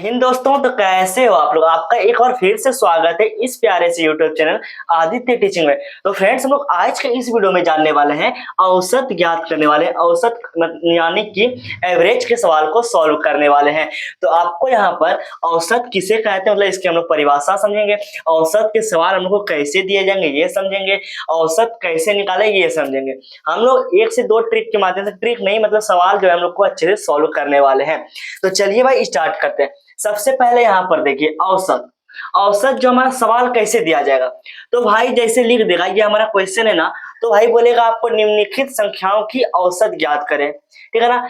हिंद दोस्तों, तो कैसे हो आप लोग। आपका एक बार फिर से स्वागत है इस प्यारे से यूट्यूब चैनल आदित्य टीचिंग में। तो फ्रेंड्स, हम लोग आज के इस वीडियो में जानने वाले हैं, औसत ज्ञात करने वाले हैं, औसत यानी कि एवरेज के सवाल को सॉल्व करने वाले हैं। तो आपको यहाँ पर औसत किसे कहते हैं, मतलब इसकी हम लोग परिभाषा समझेंगे, औसत के सवाल हम लोग को कैसे दिए जाएंगे ये समझेंगे, औसत कैसे निकाले ये समझेंगे। हम लोग एक से दो ट्रिक के माध्यम से, ट्रिक नहीं मतलब सवाल जो है हम लोग को अच्छे से सॉल्व करने वाले हैं। तो चलिए भाई स्टार्ट करते हैं। सबसे पहले यहाँ पर देखिए औसत। औसत जो हमारा सवाल कैसे दिया जाएगा, तो भाई जैसे लिख देगा, ये हमारा क्वेश्चन है ना, तो भाई बोलेगा आपको निम्नलिखित संख्याओं की औसत ज्ञात करें, ठीक है ना।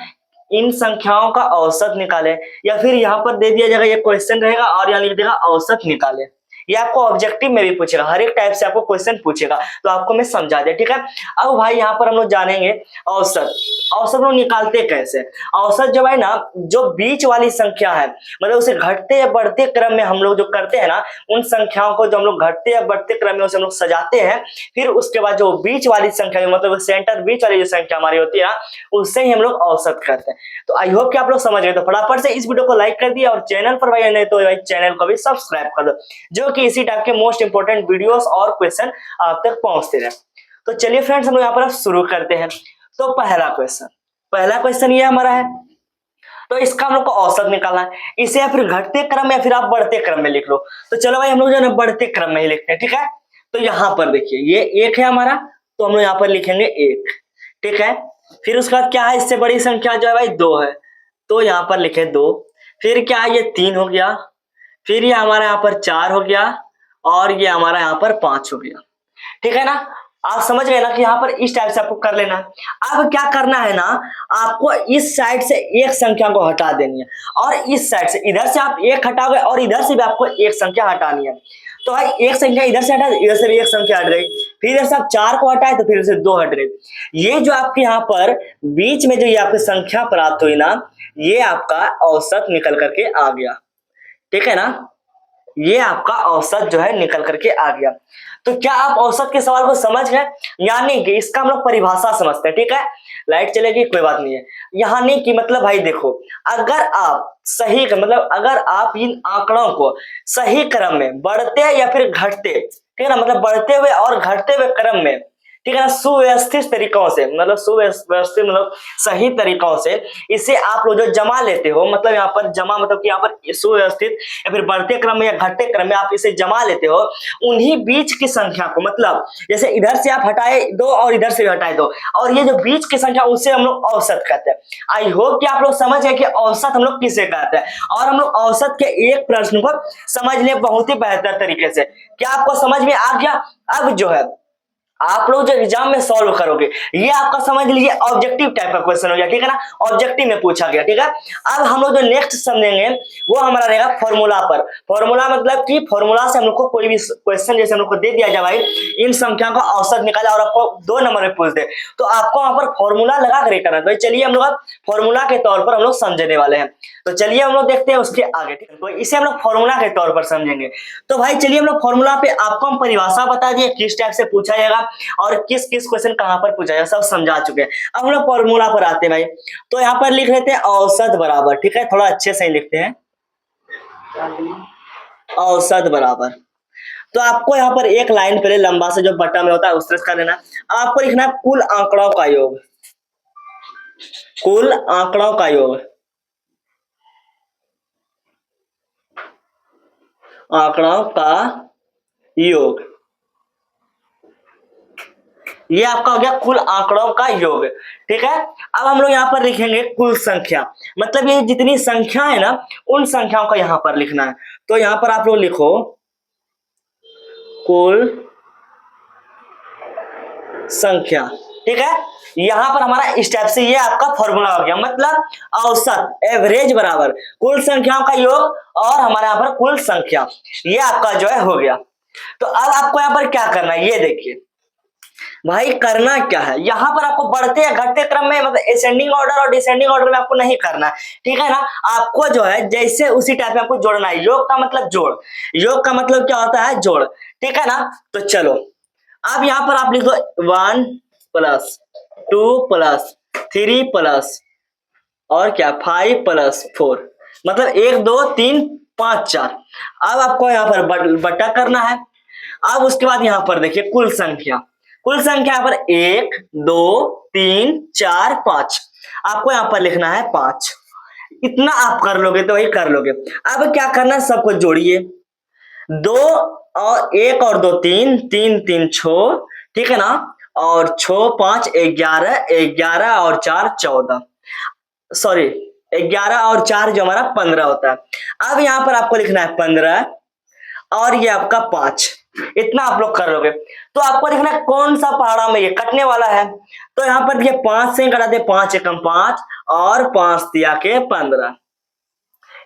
इन संख्याओं का औसत निकाले, या फिर यहाँ पर दे दिया जाएगा, ये क्वेश्चन रहेगा और यहाँ लिख देगा औसत निकाले। ये आपको ऑब्जेक्टिव में भी पूछेगा, हर एक टाइप से आपको क्वेश्चन पूछेगा, तो आपको मैं समझा दिया, ठीक है। अब भाई यहाँ पर हम लोग जानेंगे औसत। औसत लोग निकालते कैसे। औसत जो है ना, जो बीच वाली संख्या है, मतलब उसे घटते या बढ़ते क्रम में हम लोग जो करते हैं ना, उन संख्याओं को जो हम लोग घटते या बढ़ते क्रम में उसे हम लोग सजाते हैं, फिर उसके बाद जो बीच वाली संख्या, मतलब सेंटर बीच वाली जो संख्या हमारी होती है ना, उससे ही हम लोग औसत करते हैं। तो आई होप कि आप लोग समझ गए। तो फटाफट से इस वीडियो को लाइक कर दिया, और चैनल पर भाई नहीं तो भाई चैनल को भी सब्सक्राइब कर दो, जो कि इसी टाइप के मोस्ट इंपोर्टेंट वीडियोस और क्वेश्चन आप तक पहुंचते रहे। तो चलिए फ्रेंड्स, हम लोग यहाँ पर शुरू करते हैं। तो पहला क्वेश्चन ये हमारा है, तो इसका हम लोग को औसत निकालना है। इसे या फिर घटते क्रम या फिर आप बढ़ते क्रम में लिख लो। तो चलो भाई हम लोग जो है ना बढ़ते क्रम में ही लिखते हैं, ठीक है। तो यहाँ पर देखिए ये एक है हमारा, तो हम लोग यहाँ पर लिखेंगे एक, ठीक है। फिर उसके बाद क्या है, इससे बड़ी संख्या जो है भाई दो है, तो यहाँ पर लिखे दो। फिर क्या है, ये तीन हो गया, फिर ये हमारा यहाँ पर चार हो गया, और ये हमारा यहाँ पर पांच हो गया, ठीक है ना। आप समझ गए ना कि यहाँ पर इस टाइप से आपको कर लेना है। अब क्या करना है ना, आपको इस साइड से एक संख्या को हटा देनी है, और इस साइड से, इधर से आप एक हटाओगे और इधर से भी आपको एक संख्या हटानी है। तो भाई एक संख्या इधर से हटा, इधर से भी एक संख्या हट गई, फिर इधर से आप चार को हटाए तो फिर से दो हट गई। ये जो आपके यहाँ पर बीच में जो ये आपकी संख्या प्राप्त हुई ना, ये आपका औसत निकल करके आ गया, ठीक है ना। ये आपका औसत जो है निकल करके आ गया। तो क्या आप औसत के सवाल को समझ गए, यानी कि इसका हम लोग परिभाषा समझते हैं, ठीक है। लाइट चलेगी कोई बात नहीं है। यानी कि मतलब भाई देखो, अगर आप सही मतलब अगर आप इन आंकड़ों को सही क्रम में बढ़ते या फिर घटते, ठीक है ना, मतलब बढ़ते हुए और घटते हुए क्रम में, ठीक है ना, सुव्यवस्थित तरीकों से, मतलब सुव्यवस्थित मतलब सही तरीकों से इसे आप लोग जो जमा लेते हो, मतलब यहाँ पर जमा मतलब कि यहाँ पर सुव्यवस्थित या फिर बढ़ते क्रम में या घटते क्रम में आप इसे जमा लेते हो, उन्हीं बीच की संख्या को, मतलब जैसे इधर से आप हटाए दो और इधर से भी हटाए दो, और ये जो बीच की संख्या उसे हम लोग औसत कहते हैं। आई होप कि आप लोग समझ गए कि औसत हम लोग किसे कहते हैं, और हम लोग औसत के एक प्रश्न को समझ ले बहुत ही बेहतर तरीके से। क्या आपको समझ में आ गया। अब जो है आप लोग जो एग्जाम में सॉल्व करोगे, ये आपका समझ लीजिए ऑब्जेक्टिव टाइप का क्वेश्चन हो गया, ठीक है ना, ऑब्जेक्टिव में पूछा गया, ठीक है। अब हम लोग जो नेक्स्ट समझेंगे वो हमारा रहेगा फॉर्मूला पर। फॉर्मूला मतलब कि फॉर्मूला से हम लोग को कोई भी क्वेश्चन जैसे हम लोग को दे दिया जाए भाई, इन संख्या का औसत निकाला और आपको 2 नंबर में पूछ दे, तो आपको वहां पर फॉर्मूला लगा कर करना। तो चलिए हम लोग फॉर्मूला के तौर पर हम लोग समझने वाले हैं। तो चलिए हम लोग देखते हैं उसके आगे, ठीक है। तो इसे हम लोग फॉर्मूला के तौर पर समझेंगे। तो भाई चलिए हम लोग फॉर्मूला पे आपको हम परिभाषा बता दिए, किस टाइप से पूछा जाएगा और किस किस क्वेश्चन कहां पर पूछा जाएगा, सब समझा चुके हैं। अब हम लोग फॉर्मूला पर आते हैं भाई। तो यहाँ पर लिख लेते हैं औसत बराबर, ठीक है, थोड़ा अच्छे से ही लिखते हैं, औसत बराबर। तो आपको यहाँ पर एक लाइन पहले लंबा से जो बटा में होता है उस तरह का लेना। आपको लिखना है कुल आंकड़ों का योग, कुल आंकड़ों का योग, आंकड़ों का योग, ये आपका हो गया कुल आंकड़ों का योग, ठीक है। अब हम लोग यहाँ पर लिखेंगे कुल संख्या, मतलब ये जितनी संख्या है ना, उन संख्याओं का यहाँ पर लिखना है। तो यहाँ पर आप लोग लिखो कुल संख्या, ठीक है। यहां पर हमारा इस टाइप से ये आपका फॉर्मूला हो गया, मतलब औसत एवरेज बराबर कुल संख्याओं का योग और हमारे यहाँ पर कुल संख्या, ये आपका जो है हो गया। तो अब आपको यहाँ पर क्या करना है, ये देखिए भाई करना क्या है, यहाँ पर आपको बढ़ते या घटते क्रम में, मतलब असेंडिंग ऑर्डर और डिसेंडिंग ऑर्डर में आपको नहीं करना है, ठीक है ना। आपको जो है जैसे उसी टाइप में आपको जोड़ना है। योग का मतलब जोड़, योग का मतलब क्या होता है, जोड़, ठीक है ना। तो चलो अब यहाँ पर आप लिख दो 1 + 2 + 3 + और क्या 5 + 4, मतलब 1 2 3 5 4। अब आपको यहाँ पर बटा करना है। अब उसके बाद यहाँ पर देखिए कुल संख्या यहाँ पर 1 2 3 4 5, आपको यहाँ पर लिखना है 5। इतना आप कर लोगे तो वही कर लोगे। अब क्या करना है, सबको जोड़िए। 2 और 1 और 2 3 3 3 6, ठीक है ना। और 6 5 11, 11 और 4 14, सॉरी 11 और 4 जो हमारा 15 होता है। अब यहाँ पर आपको लिखना है 15 और ये आपका 5। इतना आप लोग कर लोगे तो आपको देखना है कौन सा पहाड़ा में ये कटने वाला है। तो यहाँ पर ये 5 से कटा दे, 5 एकम 5 और 5 तिया के 15।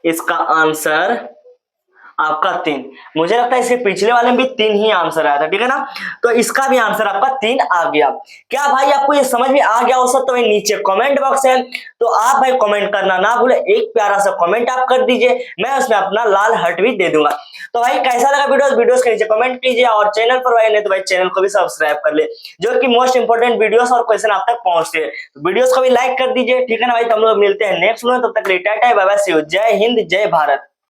इसका आंसर आपका 3। मुझे लगता है इसके पिछले वाले में भी 3 ही आंसर आया था, ठीक है ना। तो इसका भी आंसर आपका 3 आ गया। क्या भाई आपको ये समझ में आ गया हो सकता? तो भाई नीचे कमेंट बॉक्स है, तो आप भाई कमेंट करना ना भूले। एक प्यारा सा कमेंट आप कर दीजिए, मैं उसमें अपना लाल हर्ट भी दे दूंगा। तो भाई कैसा लगा वीडियोस के नीचे कमेंट कीजिए, और चैनल पर भाई नहीं तो भाई चैनल को भी सब्सक्राइब कर ले, जो कि मोस्ट इंपोर्टेंट वीडियोस और क्वेश्चन आप तक पहुंचते हैं। वीडियोस को भी लाइक कर दीजिए, ठीक है ना भाई। तो हम लोग मिलते हैं नेक्स्ट में, तब तक tata bye bye, see you, जय हिंद जय भारत।